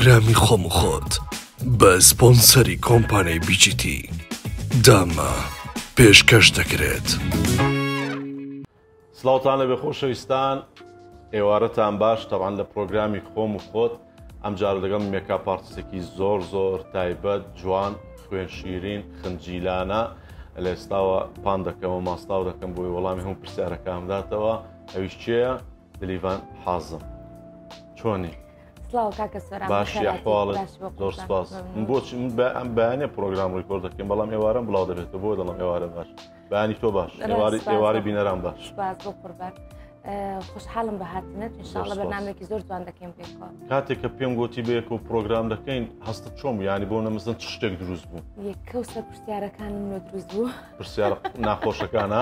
پرۆگرامی خۆم و خۆت بە سپۆنسەری کۆمپانیای بیجیتی داما پێشکەش دەکرێت. سڵاوتان لەبێ خۆشەویستان، ئێوارەتان باش. تەبعاً لە پرۆگرامی خۆم و خۆت ئەم جارە لەگەڵ مێکاپ ئارتیستێکی زۆر تایبەت، جوان، خوێن شیرین، خنجیلانە لە ئێستاوە پان دەکەم و ماستاو دەکەم بۆی وەڵامی هەموو پرسیارەکەم داتەوە. ئەویش چییە؟ دلیڤان حازم. چۆنی؟ باشی ئەحواڵت؟ زۆر سپاس. بۆچی ئەم بەیانێ پرۆگرام ڕیکۆرد دەکەم، بەڵام ئێوارەم بڵاو دەبێتەوە، بۆ دەڵم ئێوارە باش. بەیانی تۆ باش، ئێواری بینەران باش. سپاس بۆ قوربان. خۆشحاڵم بە هاتنت، ئینشاءڵڵا بەرنامێکی زۆر جوان دەکەین پێکەوە. کاتێک کە پێم گوتی بەیەک و پرۆگرام دەکەین هەستت چۆم؟ یانی بۆ نەمەزن چ شتێک دروست بوو؟ یەکەوسە پرسیارەکانم نۆ دروست بوو. پرسیار ناخۆشەکانە؟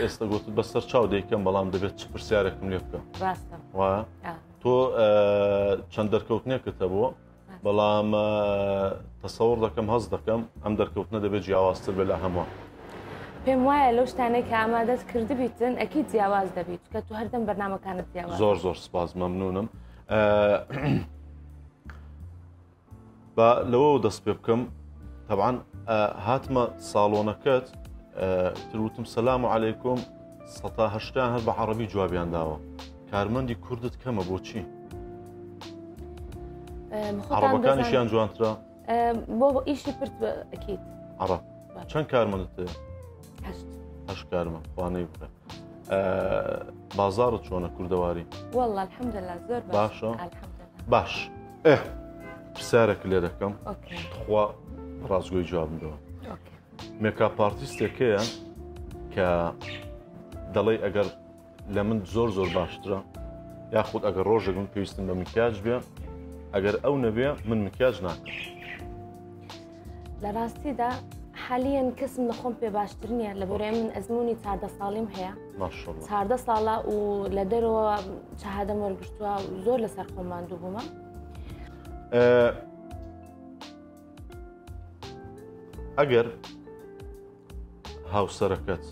ئێستا گوتت بەسەر چاو دەیکەم، بەڵام دەبێت چ پرسیارێکم لێ بکەم. ڕاستە وایە؟ تۆ چەند دەرکەوتنێکت هەبووە، بەڵام تەسەوڕ دەکەم، هەست دەکەم ئەم دەرکەوتنە دەبێت جیاوازتر بێت لە هەمووە. پێم وایە لەو شتانەی کە ئامادەت کردبیتن ئەکی جیاواز دەبیت، کە تو هەردەم بەرنامەکانت جیاواز. زۆر سپاس، مەمنونم. بە لەوە دەست پێ بکەم. تەبعاً هاتمە ساڵۆنەکەت، تروتم سەلام عەلەیکوم، ١٨ هەر بە عەرەبی جوابیان داوە. کارمەندی کوردت کەمە، بۆچی؟ عەرەبەکانیشیان جوانترە؟ بۆ ئیشی پرت ئەکید. عەرەب. چەند کارمەندت هەیە؟ 8 کارمەند. خوانەی بکە. بازاڕت چۆنە کوردەواری؟ وەڵڵا الحەمدوللا زۆر باشە. باش. پرسیارێک لێ دەکەم، خوا ڕازگۆی جوابم دەوە. مێکاپ ئارتیستێک هەیە کە دەڵێ ئەگەر لە من زۆر باشترە، یاخود ئەگەر ڕۆژێک من پێویستم بە مکیاج بێ، ئەگەر ئەو نەبێ من مکیاج ناکەم. لە ڕاستیدا حالیان کەسم لە خۆم پێ باشتر نییە، لە بەرەوەی من ئەزمموی 14 ساڵیم هەیە. ماشەڵڵا. 14 ساڵە و لە دەرەوە شەهادەم وەرگرتووە، زۆر لەسەر خۆم ماندوو بوومە. ئەگەر هاوسەرەکەت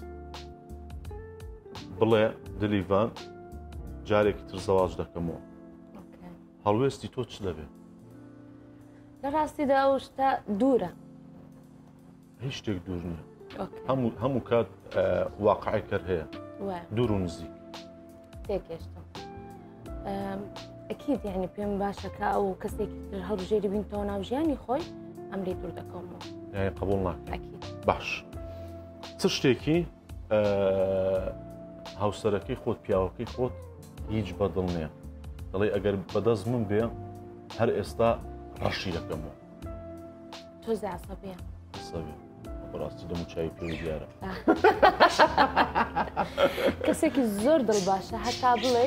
بڵێ دلیڤان جارێکی تر زەواج دەکەمەوە، هەڵوێستی تۆ چ دەبێ؟ لە ڕاستیدا ئەو شتە دوورە، هیچ شتێک دوور نییە. هەموو کات واقعیکەر هەیە، دوور و نزیک. تێگەشتم. ئەکید یعنی پێم باشەکە ئەو کەسێکی تر هەڵبژێری بینتەوە ناو ژیانی خۆی، ئەمری دوور دەکەمەوە. یعنی قبوڵ ناکەی. باش. چ شتێکی هاوسەرەکەی خۆت، پیاوەکەی خۆت هیچ بەدڵ نییە، دەڵێ ئەگەر بەدەست من بێ هەر ئێستا ڕەشی دەکەمەوە؟ تۆزە عەسەبیە. عەسەبی. بەڕاستی دەمو چاوی پێوی دیارە. کەسێکی زۆر دڵباشە، هەتا بڵێ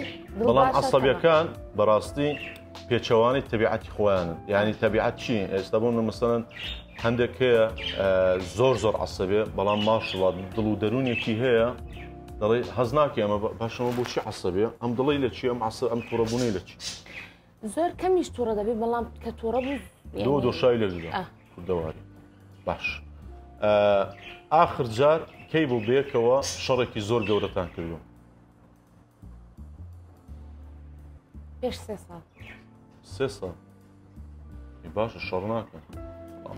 بەڵام عەسەبیەکان بەڕاستی پێچەوانی تەبیعەتی خۆیانن. یعنی تەبیعەت چی؟ ئێستا بۆ مەسەڵەن هەندێک هەیە زۆر عەسەبێ، بەڵام ماشەڵڵا دڵ و دەرونێکی هەیە، دەڵێ هەز ناکەی ئەمە باشەوە بۆچی عەسەبێ؟ ئەم دڵی لە چی؟ ئەم تووڕەبوونەی لە چی؟ زۆر کەمیش تووڕە دەبێت، بەڵام کە تووڕە بوو دۆشای لێژدا کوردەواری. باش. ئاخر جار کەی بوو بێکەوە شەڕێکی زۆر گەورەتان کردو؟ پێش 3 ساڵ. 3 ساڵ؟ باشە، شەڕ ناکەن.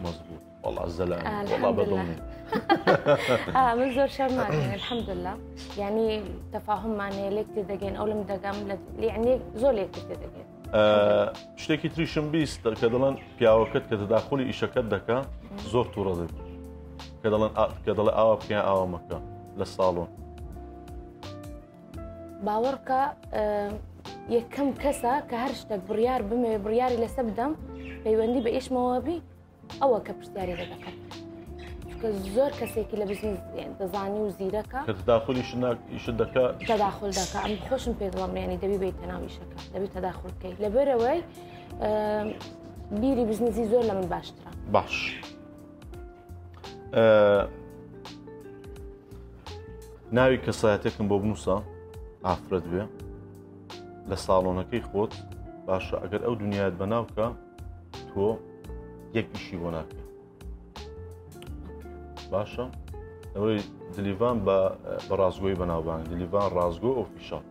مەزبوط. وەڵا زەلام، وەڵا بەدڵنی. من زۆر شەڕ ناکەین الحەمدوللا، یعنی تەفاهممان هەیە، لێک تێ دەگەین، ئەو لەم دەگەم، یعنی زۆر لێک تێ دەگەین. شتێکی تریشم بیست کە دەڵێن پیاوەکەت کە تەداخلی ئیشەکەت دەکا زۆر تووڕە دەبێت، کە دەڵێ ئاوا بکەین ئاوا مەکە لە ساڵۆن. باوەڕکە یەکەم کەسە کە هەر شتێک بڕیار بمێ بڕیاری لەسەر بدەم پەیوەندی بە ئیشمەوە بی، ئەوە کە پرسیاری لێ دەکەم، چونکە زۆر کەسێکی لە بزنس دەزانی و زیرەکە کە تەداخلی ئیشت دەکا تەداخل دەکا. ئەم خۆشم پێ دڵم، یعنی دەبی بێتە ناو ئیشەکە، دەبی تەداخل بکەیت، لەبەرەوەی بیری بزنسی زۆر لە من باشترە. باش. ناوی کەسایەتێکم بۆ بنووسە، ئافرەت بێ لە ساڵۆنەکەی خۆت. باشە، ئەگەر ئەو دنیایت بەناوکە تۆ یەک ئیشی بۆ ناکەی. باشە؟ ئەوەی دلیڤان بە ڕازگۆی بەناوبانگ، دلیڤان ڕازگۆ ئۆفیشاڵ.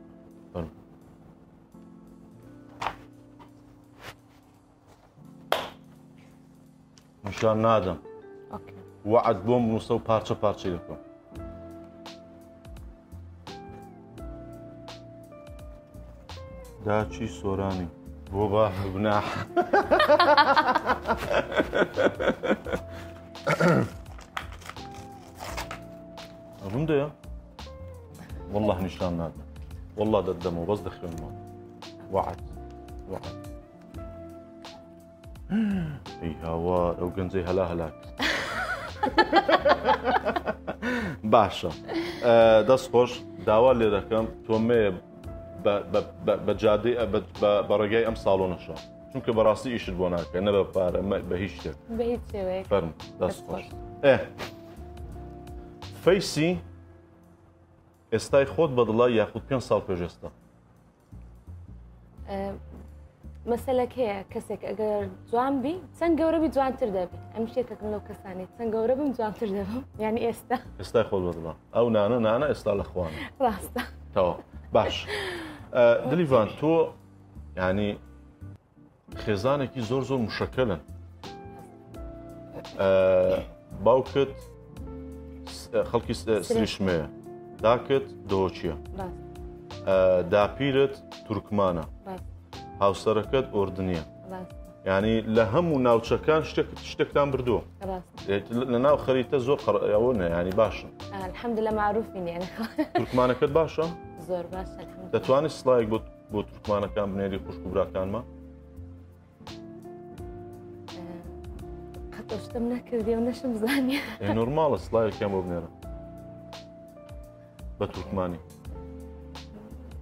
نیشان نادەم وعد بۆم بنووسە و پارچە پارچەی دەکەم. داچی سۆرانی بۆ با گوناح ئەبووم دەیە والله نیشان نادەم والله دەدەمەوە بەس دەخوێنمەوە وعد ئەی هاوار ئەو گەنجەی هەلا هەلاک باشە دەست خۆش داوا لێ دەکەم تۆمەیە بە جادەی بە ڕێگای ئەم ساڵۆنەشە چونکە بەڕاستی ئیشت بۆ ناکە نە بە پارە بە هیچ شتێک فەرم دەست خۆش فەیسی ئێستای خۆت بەدڵە یاخود 5 ساڵ پێش ئێستا مەسەلەک هەیە کەسێک ئەگەر جوان بی چەند گەورە بی جوانتر دەبی ئەم شتێکەکەم لەو کەسانی چەند گەورە بم جوانتر دەبم یعنی ئێستای خۆت بەدڵە ئەو نانە ئێستا لە خوانە ڕاستە تەواو باش دلیڤان تۆ ینی خێزانێکی زۆر مشەکەلن باوکت خەڵکی سریشمەیە داکت دۆچیە داپیرت تورکمانە هاوسەرەکەت ئۆردنیە ینی لە هەموو ناوچەکان شتێکتان بردووە لە ناو خەریتە زۆر ئەوە ینی باشن الحەمدولله معروفین تورکمانەکەت باشە؟ زۆر باشە دەتوانێت سڵایەک بۆ تورکمانەکان بنێری خوشک و براکانمە؟ قەت شتم نەکردی و نەشم زانیە نۆرماڵە سڵایەکیان بۆ بنێرە بە تورکمانی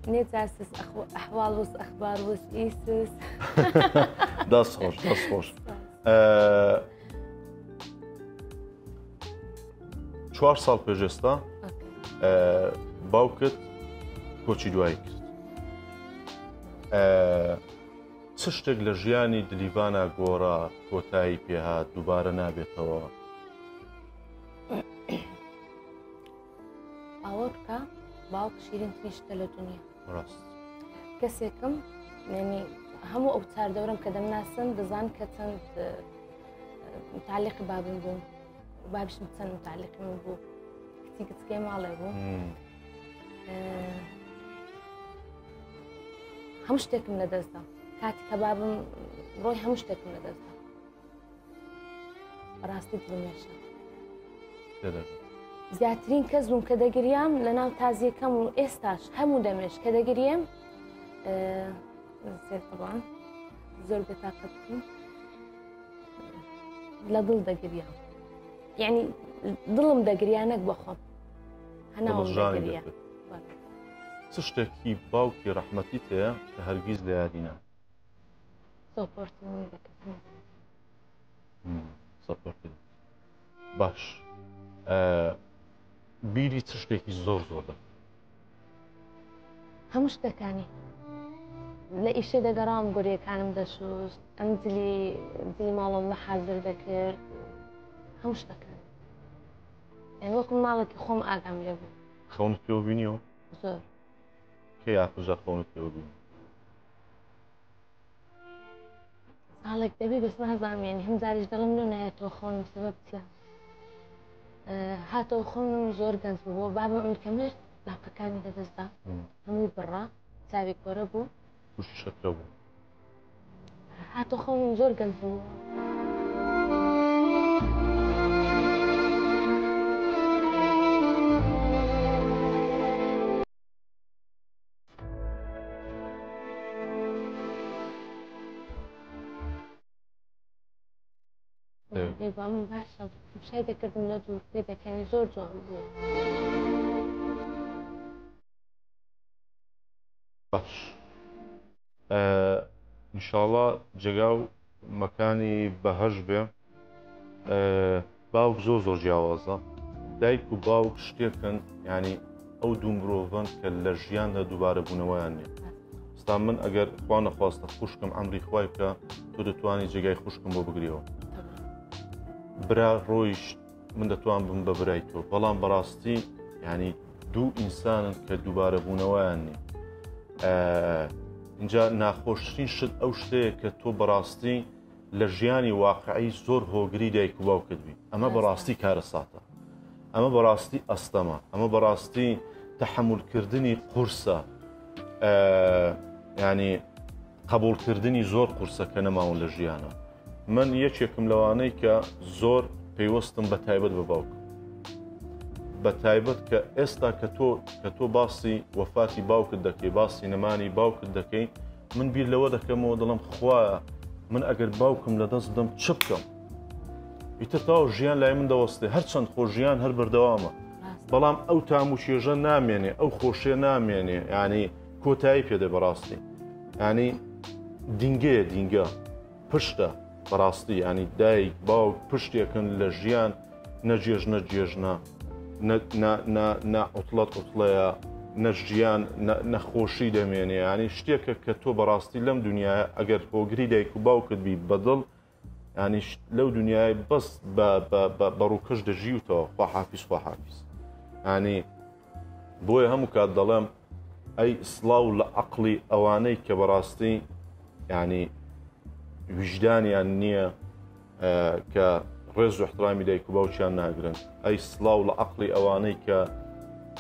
نێتاسس ئەحواڵ وس ئەخبار وس ئیسس دەست خۆش 4 ساڵ پێش ئێستا باوکت کۆچی دوایی کرد چ شتێک لە ژیانی دلیڤانە گۆڕا کۆتایی پێهات دووبارە نابێتەوە ئەوە بکە باوک شیرینترین شتە لە دنیا ڕاست کەسێکم ینی هەموو ئەو چاردەورم کە دەمناسن دەزان کە چەند متعلقی بابم بووم بابشم چەند متعلقی من بوو کچی کچکەی ماڵێ بوو هەموو شتێکم لەدەستدا کاتی کە بابم ڕۆی هەموو شتێکم لەدەستدا بەڕاستی دڵمێشە زیاترین کەس بووم کە دەگریام لە ناو تازیەکەم و ئێستاش هەموو دەمێش کە دەگریم طبعا زۆر بێتاقەت بووم لە دڵ دەگریام یعنی دڵم دەگریانەک بە خۆم هەناوم دەگریا چ شتێکی باوکی ڕەحمەتیت هەیە کە هەرگیز لە یادینە سۆپۆرتنی دەکەم سۆپۆرتی باش بیری چ شتێکی زۆر دە هەموو شتەکانی لە ئیشە دەگەڕام گۆرەکانم دەشوست ئەم دلی ماڵم لە حازر دەکرد هەموو شتەکان یعنی وەکو ماڵێکی خۆم ئاگام لێ بوو خەونت پێوە بینیەوە زۆر کێ یاخوژە خەونت پێوە بینی ساڵێک دەبێ بەس نازانم یعنی هەم جاریش دڵم لێ نایەتەوە خەونم سەبەب چییە هاتەوە خۆم زۆر گەنج بوو بابم ئەم کە مرد لاپەکانی لەدەستدا هەمووی بڕا چاوی کۆرە بوو تووشی شەکرە بوو هاتەوە خۆم زۆر گەنج بوو بابم باشە شای دەکردم لە دوور پێ دەکەنی زۆر جوان بوو باش ئینشاڵڵا جێگا و مەکانی بەهەش بێ باوک زۆر جیاوازە دایک و باوک شتێکن ینی ئەو دوو مرۆڤن کە لە ژیاندا دووبارە بوونەوەیان نیە ستا من ئەگەر خوا نەخواستە خوشکم ئەمری خوای بکە تۆ دەتوانی جێگای خوشکم بۆ بگریەوە برا ڕۆیش من دەتوان بم بە برای تۆ بەڵام بەڕاستی ینی دوو ئینسانن کە دووبارە بوونەوەیان نیە اینجا ناخۆشترین شت ئەو شتەیە کە تۆ بەڕاستی لە ژیانی واقعی زۆر هۆگری دایک و باوکت بی ئەمە بەڕاستی کارە ساتە ئەمە بەڕاستی ئەستەمە ئەمە بەڕاستی تەحملکردنی قورسە ینی قبولکردنی زۆر قورسە کە نەماون لە ژیانە من یەکێکم لەوانەی کە زۆر پێیوەستم بە تایبەت بە باوک بە تایبەت کە ئێستا کە تۆ باسی وەفاتی باوکت دەکەی باسی نەمانی باوکت دەکەی من بیر لەوە دەکەمەوە دڵم خوایە من ئەگەر باوکم لە دەست بدەم چ بکەم ئیتر تاو ژیان لای من دەوەستێ هەرچەند خۆژیان هەر بەردەوامە بەڵام ئەو تام و شێژە نامێنێ ئەو خۆشیە نامێنێ ینی کۆتایی پێدە بەڕاستی ینی دینگە پشتە بەڕاستی ینی دایک باوک پشتێکن لە ژیان نەجێژ نەجێژنە نەعوتڵەت ئوتڵەیە نەژیان نەخۆشی دەمێنێ ینی شتێکە کە تۆ بەڕاستی لەم دنیاە ئەگەر هۆگری دایک و باوکت بی بەدڵ ینی لەو دنیای بەس بەڕووکەش دەژیوتەوە خواحافیز ینی بۆیە هەموو کات دەڵێم ئەی سڵاو لە عەقڵی ئەوانەی کە بەڕاستی ینی وجدانیان نییە کە ڕێز و احترامی دایک و باوچیان ناگرن ئەی سڵاو لە عەقڵی ئەوانەی کە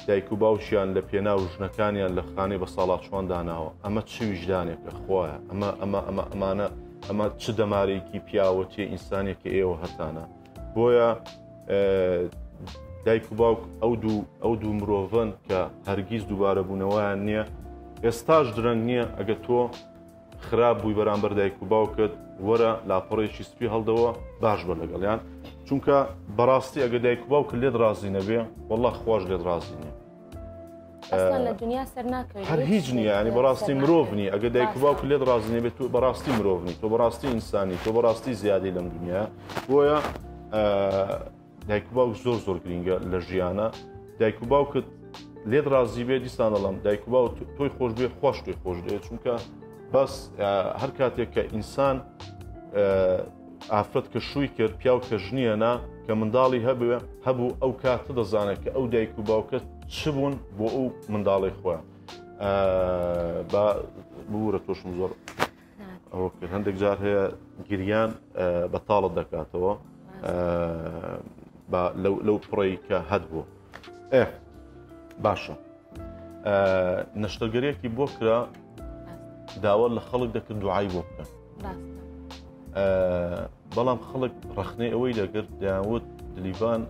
دایک و باوچیان لە پێناو ژنەکانیان لە خانەی بە ساڵات چۆن داناوە ئەمە چ وجدانێکە خۆیە ئەمە چ دەمارێکی پیاوەتی ئینسانێکی ئێوە هەتانە بۆیە دایک و باوک ئەو دوو مرۆڤن کە هەرگیز دووبارە بوونەوەیان نییە ئێستاش درەنگ نییە ئەگە تۆ خراپ بووی بەرامبەر دایک و باوکت وەرە لاپەڕێکی سپی هەڵدەوە باش بە لەگەڵیان چونکە بەڕاستی ئەگە دایک و باوکت لێت ڕازی نەبێ وەڵڵا خۆش لێت ڕازی نییە لە دنیا سەر ناکەوێت هەر هیچ نییە ینی بەڕاستی مرۆڤنی ئەگە دایک و باوکت لێت ڕازی نەبێت تۆ بەڕاستی مرۆڤنی تۆ بەڕاستی ئینسانی تۆ بەڕاستی زیادی لەم دنیا بۆیە دایک و باوک زۆر گرینگە لە ژیانە دایک و باوکت لێت ڕازی بێ دیسان دەڵم دایک و باوک تۆی خۆش بێ خۆش تۆی خۆش دێت چونکە بەس هەر کاتێک کە ئینسان ئافرەت کە شووی کرد پیاو کە ژنیەنا کە منداڵی هەبوو ئەو کاتە دەزانێت کە ئەو دایک و باوکە چ بوون بۆ ئەو منداڵی خۆیان بورە تۆشم زۆر ئەوە کرد هەندێک جار هەیە گریان بەتاڵت دەکاتەوە لەو پڕی کە هەت بوو باشە نەشتەرگەرێکی بۆ کرا داوا لە خەڵک دەکرد دوعای بۆ بکەن بەڵام خەڵک ڕەخنەی ئەوەی دەگرت دەیانوت دلیڤان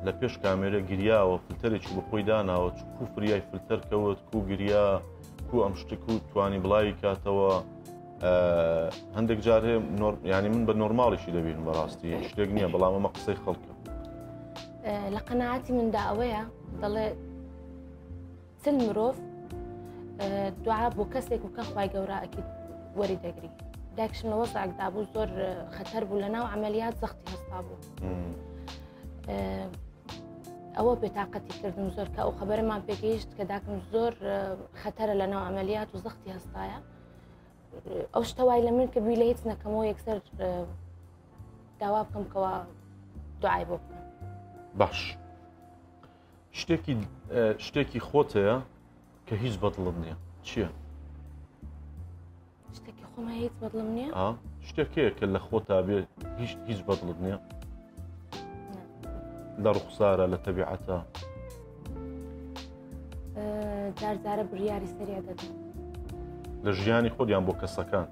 لە پێش کامێرە گریاوە فلتەرێکی بە خۆی داناوە کو فریای فلتەر کەوت کو گریا کو ئەم شتێک و توانی بڵاوی کاتەوە هەندێک جار هەیە ینی من بە نۆرماڵیشی دەبین بەڕاستی شتێک نییە بەڵام ئەمە قسەی خەڵکە لە قەناعەتی مندا ئەوەیە دەڵێ چل مرۆڤ دوعا بۆ کەسێک وکە خوای گەورە ئەکید وەری دەگری دایکشم لە وەزعێکدا بوو زۆر خەتەر بوو لەناو عەمەلیات زەختی هەستا بوو ئەوە بێتاقەتی کردم زۆر کە ئەو خەبەرەمان پێگەیشت کە داکەم زۆر خەتەرە لەناو عەمەلیات و زەختی هەستایە ئەو شتەوای لە من کە بووی لە هیچ نەکەمەوە یەکسەر داوا بکەم کەەوە دوعای بۆ بکەم باش شتێکی خۆت هەیە کە هیچ بەدڵت نییە چییە؟ شتێکی خۆمە هیچ بەدڵم نییە؟ شتێکەیە کە لە خۆتا بێ هیچ بەدڵت نییە؟ لە ڕوخسارە لە تەبیعەتە جارجارە بڕیاری سەریا دەدەم لە ژیانی خۆیان بۆ کەسەکان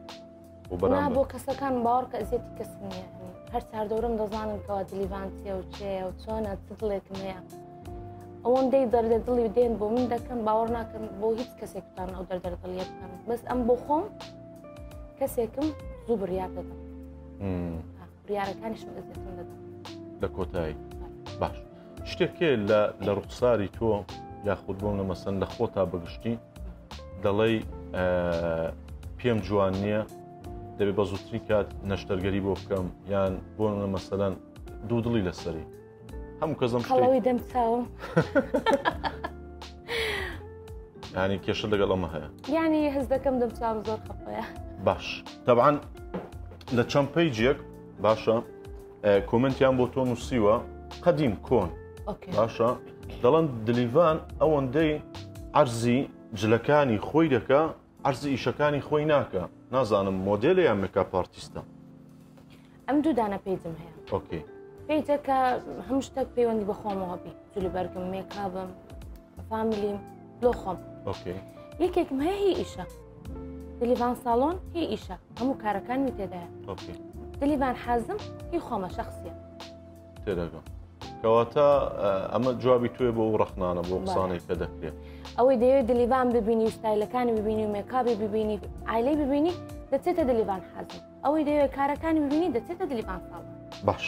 بۆ کەسەکان باوەڕ کە ئەزیەتی کەس نییە هەر چاردەورم دەزانم کەەوە دلیڤان چێ و چێە و چۆنە چ دڵێکم هەیە ئەوەندەی دەردە دڵی دێن بۆ من دەکەم باوەڕ ناکەم بۆ هیچ کەسێکتان ئەو دەردەدڵیە بکەم بەس ئەم بۆ خۆم کەسێکم زوو بڕیار دەدەم بڕیارەکانیشم ئەزیەتم دەدەم لە کۆتایی باش شتێکێ لە ڕوخساری تۆ یاخود بۆم لە مەسەن لە خۆتا بەگشتی دەڵێی پێم جوان نییە دەبێت بە زووتری کات نەشتەرگەری بۆ بکەم یان بۆ لە مەسەلەن دوو دڵی لەسەری هەموو کەسم خەڵەوەی دەم چاوم ینی کێشە لەگەڵ ئەمە هەیە یانی هەز دەکەم دەم چاوم زۆر خەپەیە باش تەبعاً لە چەند پەیجێک باشە کۆمنتیان بۆ تۆ نووسیوە قەدیم کۆن باشە دەڵێن دلیڤان ئەوەندەی عەرزی جلەکانی خۆی دەکا عەرزی ئیشەکانی خۆی ناکە نازانم مۆدێلە یان مێکاپ ئارتیستە ئەم دوودانە پێیجم هەیە ئۆکێ پێیجە کە هەموو شتێک پەیوەندی بە خۆمەوە بی جولی بەرگم مێکابم فامیلیم لۆ خۆم ئۆکێ یەکێکم هەیە هی ئیشە دلیڤان ساڵۆن هی ئیشە هەموو کارەکانمی تێدایە ئۆکێ دلیڤان حازم هی خۆمە شخصیە تێدەگەم کەواتە ئەمە جوابی توێ بۆ ڕەخنانە بۆ قسانێک کە دەکرێت ئەوەی دەیەوێت دلیڤان ببینی و ستایلەکانی ببینی و مێکابی ببینی ئایلەی ببینی دەچێتە دلیڤان حازم ئەوەی دەیەوێت کارەکانی ببینی دەچێتە دلیڤان ساڵۆن باش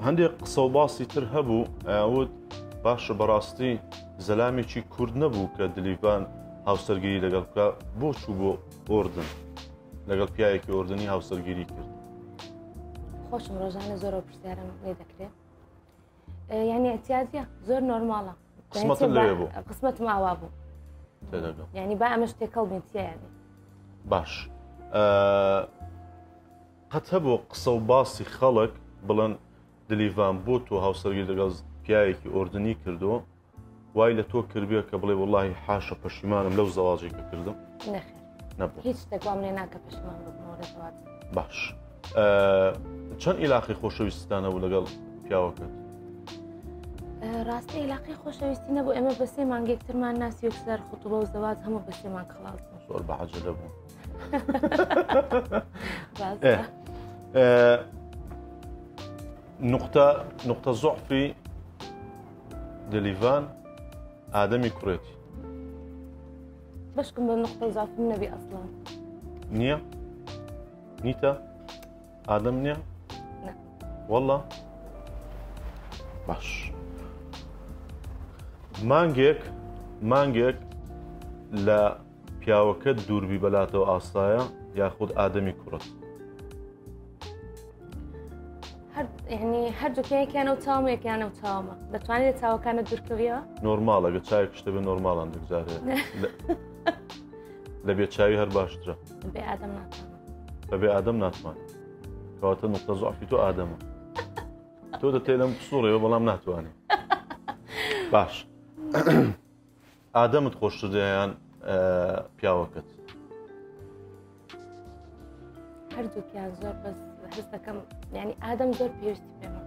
هەندێک قسە و باسی تر هەبوو ئەوت باشە بەڕاستی زەلامێکی کورد نەبوو کە دلیڤان هاوسەرگیری لەگەڵ بکە بۆ چوو بۆ ئۆردن لەگەڵ پیاوێکی ئۆردنی هاوسەرگیری کرد خۆشم ڕۆژانە زۆرە پرسیارم لێ دەکرێت یعنی ئەتیادە زۆر نۆرماڵە قسمەتت لەوێ بوو قسمەتم ئاوا بوو تێدەگەم یعنی با ئەمە شتێکەڵ بێتیە یعنی باش قەت هەبوو قسە و باسی خەڵک بڵێن دلیڤان بۆ تۆ هاوسەرگیری لەگەڵ پیاوێکی ئۆردنی کردو وای لە تۆ کردبێ کە بڵێ وەڵڵاهی حاشە پەشیمانم لەو زەواجی کە کردم نەخێر نەبوو هیچ شتێک وام لێ ناکە پەشیمان ببمەوە زەواج باش چەند ئیلاقی خۆشەویستانە بوو لەگەڵ پیاوەکەت ڕاستی علاقی خۆشەویستی نەبوو ئێمە بە سێ مانگێکترمان ناسی و سەر خوتوبە و زەواج هەموو بە سێمان خلاص بوو زۆر بەعەجەلە بوو نقطە زۆعفی دلیڤان ئادەمی کوڕێتی بەشکم بە نقطە زافم نەبی ئەسڵان نییە نیتە ئادەم نییە نە. وەڵڵا باش مانگێک لە پیاوەکەت دووربی بەلاتەوە ئاستایە یاخود ئادەمی کوڕەت یعنی هەردووکەیەکیانە و چاومێکیانە و چاومە دەتوانێت چاوەکانە دوورکەویەوە نۆرماڵە گە چاوێک شتە بێ نۆرماڵان دەگزارێ لە بێ چاوی هەر باشترە بێ ئادەم ناتوانم بەبێ ئادەم ناتوانێت کەواتە نقطە زۆعفی تۆ ئادەمە تۆ دەتێ لەم سوڕێەوە بەڵام ناتوانێت باش ئادەمت خۆشتر دەیان پیاوەکەت هەردووکیان زۆر بەس هەست دەکەم یعنی ئادەم زۆر پێویستی پێمە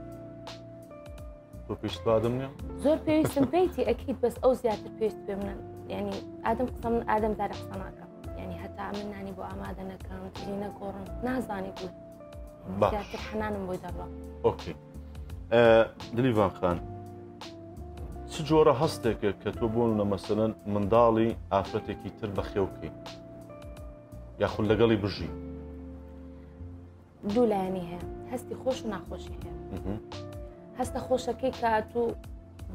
تۆ پێویست بە ئادەم نییە زۆر پێویستم پێیتی ئەکید بەس ئەو زیاتر پێویست پێ منن یعنی ئادەم قسە من ئادەم دارە قسە ناکەم یعنی هەتا من نانی بۆ ئامادە نەکەم تری نەگۆڕم نازانی بوو زیاتر حەنانم بۆی دەڕڵە ئۆکێ دلیڤان خان چ جۆرە هەستێکە کە تۆ بۆ مەسەلەن منداڵی ئافرەتێکی تر بەخێوکەی یاخود لەگەڵی بژی دوو لایەنی هەیە هەستی خۆش و ناخۆشی هەیە هەستە خۆشەکەی کە تو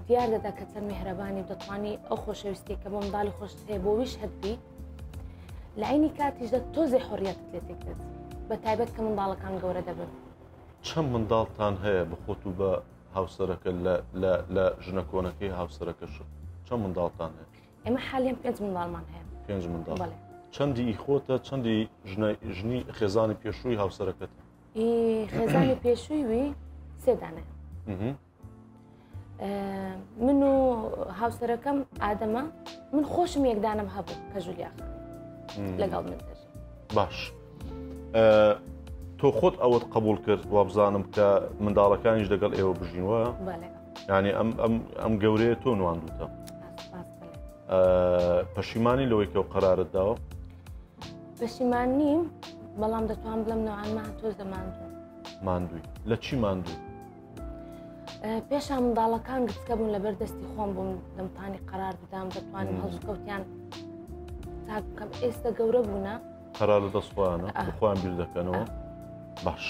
دیار دەدا کە چەند میهرەبانی دەتوانی ئەو خۆشەویستی کە بۆ منداڵی خۆشت هەیە بۆ ویش هەتبی لە عینی کاتیشدا تۆزێ حۆریەتت لێ تێکدەچێت بە تایبەت کە منداڵەکان گەورە دەبن چەند منداڵتان هەیە بخۆت و بە هاوسەرەکە لە ژنە کۆنەکەی هاوسەرەکەش چەند منداڵتان هەیە ئێمە حالیان 5 منداڵمان هەیە 5 منداڵ بەڵێ چەندی ئیخۆتە چەندی ژنی خێزانی پێشووی هاوسەرەکەت خێزانی پێشووی وی سێدانەیە من و هاوسەرەکەم ئادەمە من خۆشم یەکدانم هەبوو کە ژولیاخان لەگەڵ من دەژی باش تۆ خۆت ئەوەت قبول کرد وابزانم کە منداڵەکانیش دەگەڵ ئێوە بژینوە ینی ئەم گەورەیە تۆ نواندوتە پەشیمانی لەوەی کە و قەرارت داوە پەشیمان نیم بەڵام دەتوان بڵم نەوانمان تۆ زەماندوو ماندووی لە چی ماندوو پێشان منداڵەکان گچکە بوون لەبەر دەستی خۆم بووم دەمتانی قەرار بدام دەتوانم هەڵسوکەوتیان تا بکەم ئێستا گەورە بوونە قەرار لە دەستخۆیانە بخۆیان بیر دەکەنەوە باش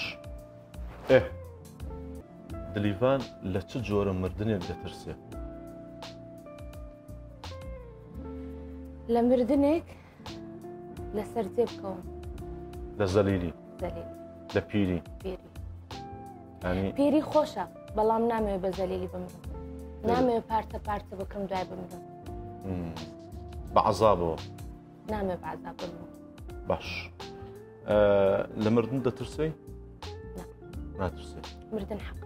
دلیڤان لە چ جۆرە مردنێک دەترسێ لە مردنێک لە سەرجێ بکەوم لە زەلیلی لە پیری پیری خۆشە بەڵام نامەوێت بە زەلیلی بمرم نامەوێت پارتە پارتە بکەم دوای بمرم بە عەزابەوە نامەوێت بە عەزاب بمرم باش لە مردن دەترسەی ناترسێ مردن حەق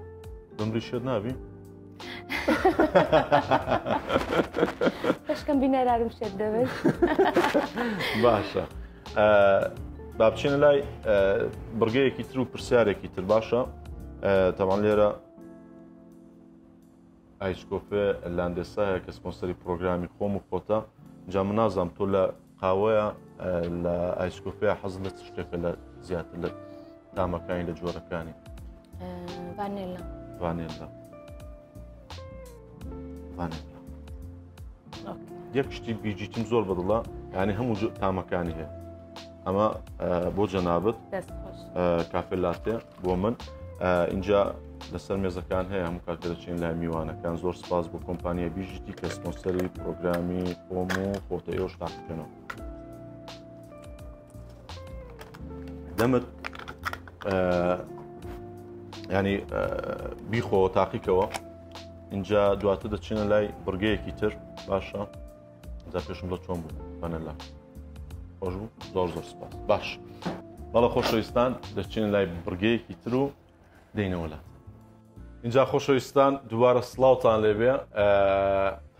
بمری شێت نابی پێشکەم بینەرارم شێت دەبێت باشە با بچینە لای بڕگەیەکی تر و پرسیارێکی تر باشە تەوان لێرە ئایسکۆفێ لاندێسا هەیە کە سپۆنسەری پرۆگرامی خۆم و خۆتە جا من نازانم تۆ لە قاوەیە لە ئایسکۆفەیە حەز لە چ شتێکە لە زیاتر لە تامەکانی لە جۆرەکانی ڤانێلا ڤانێلا یەک شتی بیجیتیم زۆر بەدڵە یعنی هەموو تامەکانی هەیە ئەمە بۆ جەنابەت کافێ لاتێ بۆ من اینجا لەسەر مێزەکان هەیە هەموو کاتێ دەچین لای میوانەکان زۆر سپاس بۆ کۆمپانیای بیژیتی کە سپۆنسەری پرۆگرامی خۆم و خۆتە ئێوەش تاقیکەنەوە دەمت ینی بیخۆ تاقیکەوە اینجا دواتر دەچینە لای بڕگەیەکی تر باشە جا پێشم لە چۆن بوو ڤانێلا خۆش بوو زۆر زۆر سپاس باش بەڵە خۆشەویستان دەچین لای بڕگەیەکی تر و دێینەوە لات اینجا خۆشەویستان دووبارە سڵاوتان لێبێ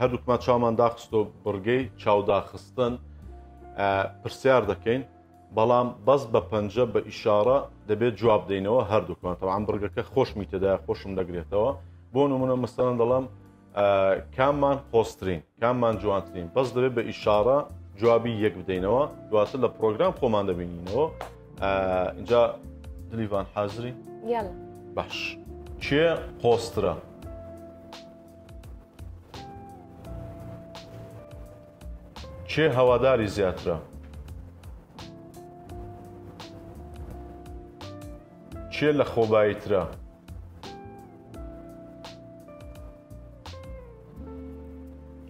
هەردووکمان چاومان داخستۆ بڕگەی چاوداخستن پرسیار دەکەین بەڵام بەس بە پەنجە بە ئیشارە دەبێت جواب دەینەوە هەردووکمان تەواان بڕگەکە خۆشمی تێدایە خۆشم دەگرێتەوە بۆ نمونە مەسەڵەن دەڵێم کاممان خۆسترین کاممان جوانترین بەس دەبێت بە ئیشارە جوابی یەک بدەینەوە دواتر لە پرۆگرام خۆمان دەبینینەوە اینجا دلیڤان حازری باش کێ خۆسترە کێ هەواداری زیاترە کێ لە خۆباییترە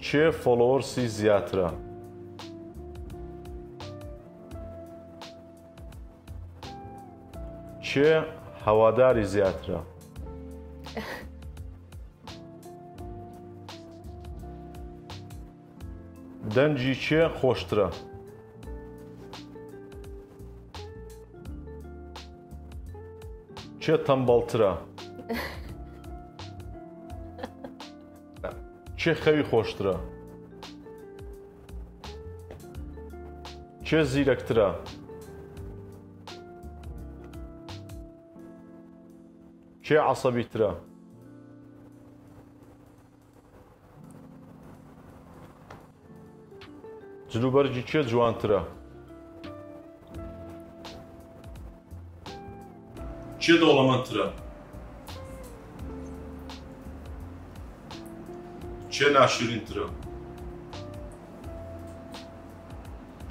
کێ فۆلۆوەرسی زیاترە کێ هەواداری زیاترە دەنجی کێ خۆشترە کێ تەمبەڵترە کێ خەوی خۆشترە کێ زیرەکترە کێ عەسەبیترە جلوبەرجی کێ جوانترە کێ دەوڵەمەندترە کێ ناشرینترە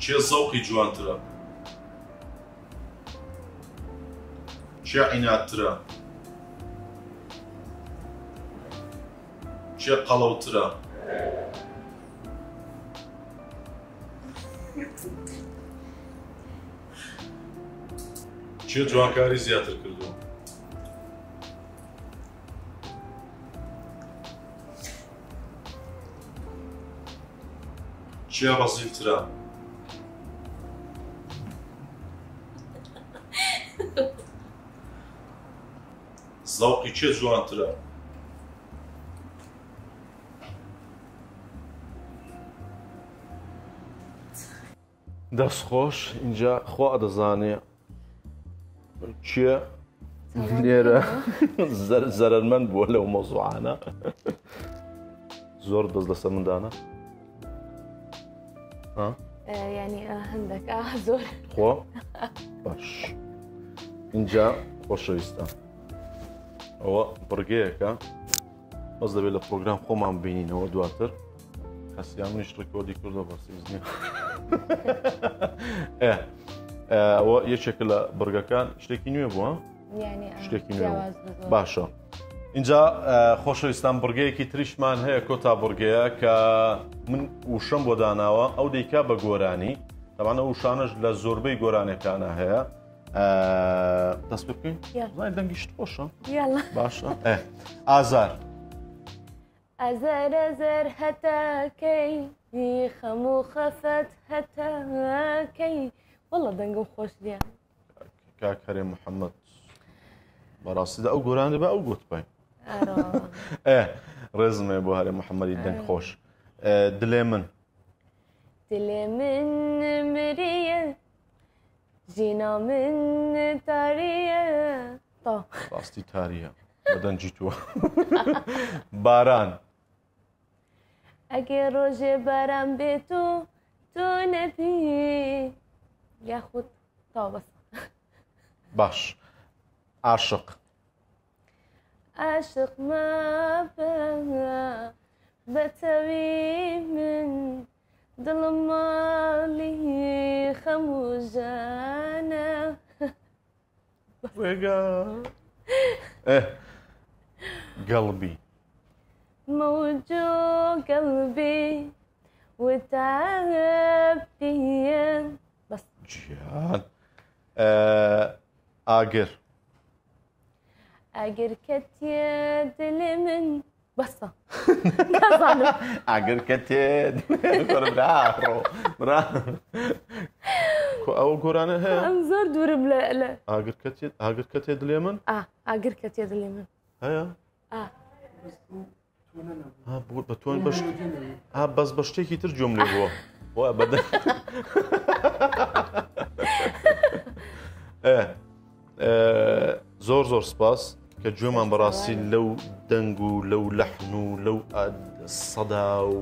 کێ زەوقی جوانترە کێ عیناتترە کێ قەڵەوترە کێ جوانکاری زیاتر کردووە کێ ڕەزیلترە زەوقی کێ جوانترە دەستخۆش اینجا خوا دەزانێ کێ لێرە زەرمەند بووە لەو مەوزوعانە زۆر دەست لەسەر مندانە ینی هەندێک زۆر خۆ باش اینجا خۆشەویستە ئەوە بڕگەیەکە بەس دەبێت لە پرۆگرام خۆمان ببینینەوە دواتر کەسیان منیش ڕێکۆردی کردەوە بەسیز نییە ئەوە یەکێکە لە بڕگەکان شتێکی نوێ بووە شتێکی نوێ باشە اینجا خۆشەویستان بڕگەیەکی تریشمان هەیە کۆتا بڕگەیە کە من وشەم بۆ داناوە ئەو دەیکا بە گۆرانی تەوانە وشانەش لە زۆربەی گۆرانەکانە هەیە دەست پێ بکەین دەنگی شت خۆشە باشە ئازار ئەزەر ئەزەر هەتاکەی خەم و خەفەت هەتاکەی وەڵە دەنگم خۆش دیە کاک هەرێ محەممەد بەڕاستیدا ئەو گۆرانە بە ئەو گوتپای ڕێزمێ بۆ هەرێ محەممەدی دەنگ خۆش دلێ من دلێ من مریە جينا من تارية طه ڕاستی تاریە بەدەنجی تووە. باران ئەگەر ڕۆژێ باران بێت و تۆ نەبی یاخود تا بەس. باش. عاشق عاشق مابە بەتەوی من دڵم ماڵی خەم و ژانە. وێگا قلبي موجو قلبي وتعبتي بس. جيان آقر ئەگەر کەتێ دڵێ من بەسە. ئاگر کەتێ ئەو گۆرانە هەیە ئەم زۆر دوورم لە ئاگر کەتێ دلێ من ئاگر کەتێ دڵێ من هەیە بە تۆن بەس بە شتێکی تر جۆم لێ بووە وە بەدە زۆر زۆر سپاس کە گوێمان بەڕاستی لەو دەنگ و لەو لەحن و لەو سەدا و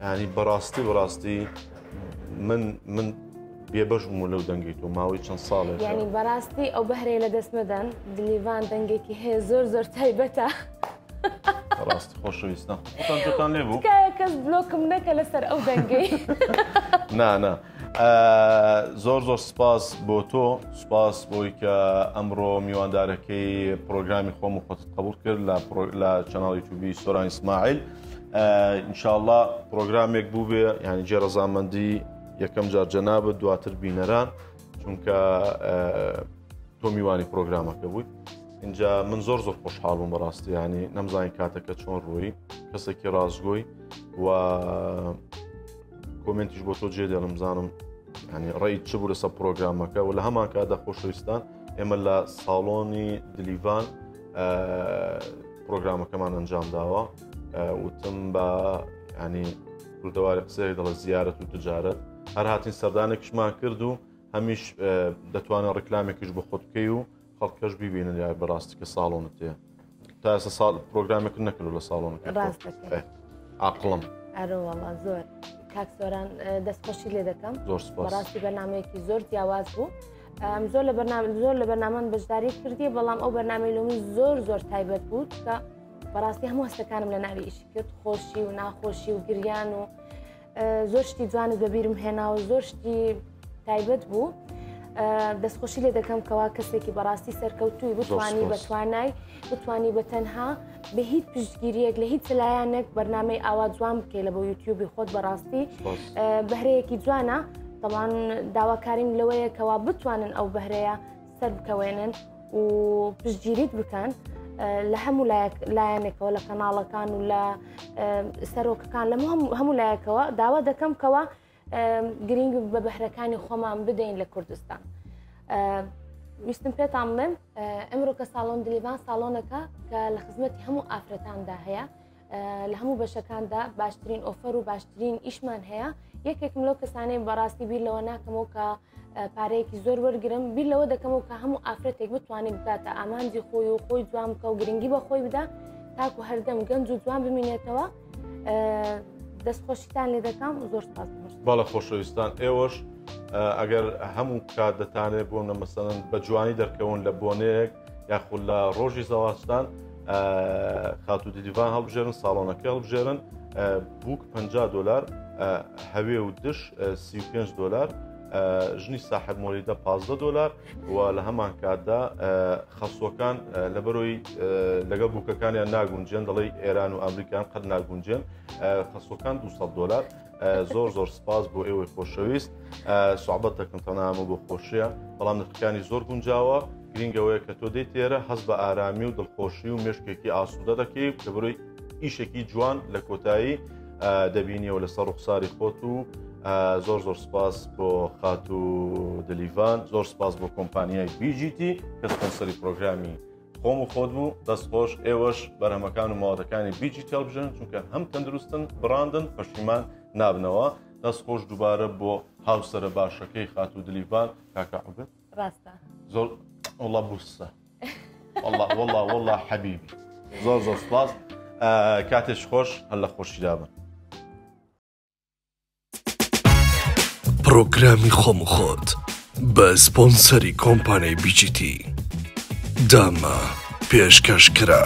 ینی بەڕاستی من بێبەش بووم لەو دەنگی تۆ ماوەی چەند ساڵێک ینی بەڕاستی ئەو بەهرەیە لە دەستمەدەن دلیڤان دەنگێکی هەیە زۆر تایبەتە. ڕاستی خۆشەویستە خۆتان لێ بوو کەس بلۆکم نەکە لەسەر ئەو دەنگەی. نا زۆر سپاس بۆ تۆ سپاس بۆی کە ئەمڕۆ میواندارەکەی پرۆگرامی خۆم و خۆت قبول کرد لە چەناڵی یوتیوبی سۆران ئیسماعیل. ئینشاءڵڵا پرۆگرامێک بوو بێ ینی جێڕەزامەندی یەکەم جار جەنابەت دواتر بینەران چونکە تۆ میوانی پرۆگرامەکە بوویت. اینجا من زۆر خۆشحاڵ بووم بەڕاستی ینی نەمزانین کاتەکە چۆن ڕووی کەسێکی ڕازگۆی و کۆمنتیش بۆ تۆ جێ دێڵم بزانم ینی ڕێیت چ بوو لەسەر پرۆگرامەکە و لە هەمان کاتدا خۆشەویستان ئێمە لە ساڵۆنی دلیڤان پرۆگرامەکەمان ئەنجام داوە وتم بە ینی کوردەواری قسەیەک دەڵە زیارەت و تجارەت هەر هاتین سەردانێکیشمان کرد و هەمیش دەتوانێت ڕێکلامێکیش بۆ خۆت بکەی و خەڵکەش بیبینن یا بەڕاستی کە ساڵۆنت تێ تا ئێستا ساڵ پرۆگرامێک نەکردو لە ساڵۆنەکە عاقڵم ئەرەوەڵا زۆر کاکسۆران دەستخۆشی لێ دەکەم زۆر سپاس بەڕاستی بەرنامەیەکی زۆر جیاواز بوو زۆر لە بەرنامەن بەشداری کردی بەڵام ئەو بەرنامەی لەمن زۆر تایبەت بوو کە بەڕاستی هەموو هەستەکانم لە ناوی ئیشی کرد خۆشی و ناخۆشی و گریان و زۆر شتی جوانت بەبیرم هێنا و زۆر شتی تایبەت بوو دەستخۆشی لێ دەکەم کەوا کەسێکی بەڕاستی سەرکەوتووی بتوانی بە تەنها بە هیچ پشتگیریەک لە هیچ لایەنێک بەرنامەی ئاوا جوان بکەی لە بۆ یوتیوبی خۆت بەڕاستی بەهرەیەکی جوانە تەوان داواکاریم لەوەیە کەوا بتوانن ئەو بەهرەیە سەر بکەوێنن و پشتگیریت بکەن لە هەموو لایەنێکەوە لە کەناڵەکان و لە سەرۆکەکان لە هەموو لایەکەوە داوا دەکەم کەوا گرنگ بە بەهرەکانی خۆمان بدەین لە کوردستان. ویستم پێتان بڵێم ئەمڕۆ کە ساڵۆن دلیڤان ساڵۆنەکە کە لە خزمەتی هەموو ئافرەتاندا هەیە لە هەموو بەشەکاندا باشترین ئۆفەر و باشترین ئیشمان هەیە یەکێکم لەو کەسانەی بەڕاستی بیر لەوە ناکەمەوە کە پارەیەکی زۆر وەرگرم بیر لەوە دەکەمەوە کە هەموو ئافرەتێک بتوانێت بکاتە ئامانجی خۆی و خۆی جوان بکە و گرنگی بە خۆی بدا تاکو هەردەم گەنج و جوان بمینێتەوە. دەستخۆشیتان لێ دەکەم زۆر سپاس. باڵە خۆشەویستان ئێوەش ئەگەر هەموو کات دەتانێت بۆ مەسەڵەن بە جوانی دەرکەون لە بۆنەیەک یاخود لە ڕۆژی زەواجتان خاتو دلیڤان هەڵبژێرن ساڵۆنەکە هەڵبژێرن بووک $50 هەوێ و دش $35 ژنی ساحب مۆلیدە $15 و لە هەمان کاتدا خەسوەکان لەبەرۆی لەگە بووکەکانیان ناگونجێن دەڵی ئێران و ئەمریکان قەت ناگونجێن خەسوەکان $200 زۆر سپاس بۆ ئێوەی خۆشەویست سوعبەت دەکەم تەنامە بۆ خۆشیە بەڵام نرخەکانی زۆر گونجاوە گرنگەوەیە کە تۆ دەیت تێرە هەست بە ئارامی و دڵخۆشی و مێشکێکی ئاسوودە دەکەی لەبەرۆی ئیشێکی جوان لە کۆتایی دەبینیەوە لەسەر ڕوخساری خۆت و زۆر سپاس بۆ خاتو دلیڤان زۆر سپاس بۆ کۆمپانیای BGT کە سپۆنسەری پرۆگرامی خۆم و خۆت بوو دەستخۆش ئێوەش بەرهەمەکان و ماوەتەکانی BGT هەڵبژێن چونکە هەم تەندروستن بڕاندن پەشیمان نابنەوە دەستخۆش دووبارە بۆ هاوسەرە باشەکەی خاتو دلیڤان کاکە عوبەت ڕاستە زۆر وڵا بوسە والله حەبیبی زۆر سپاس کاتێش خۆش هەر لە خۆشیدا بن. پرۆگرامی خۆم و خۆت بە سپۆنسەری کۆمپانیای BGT داما پێشکەشکرا.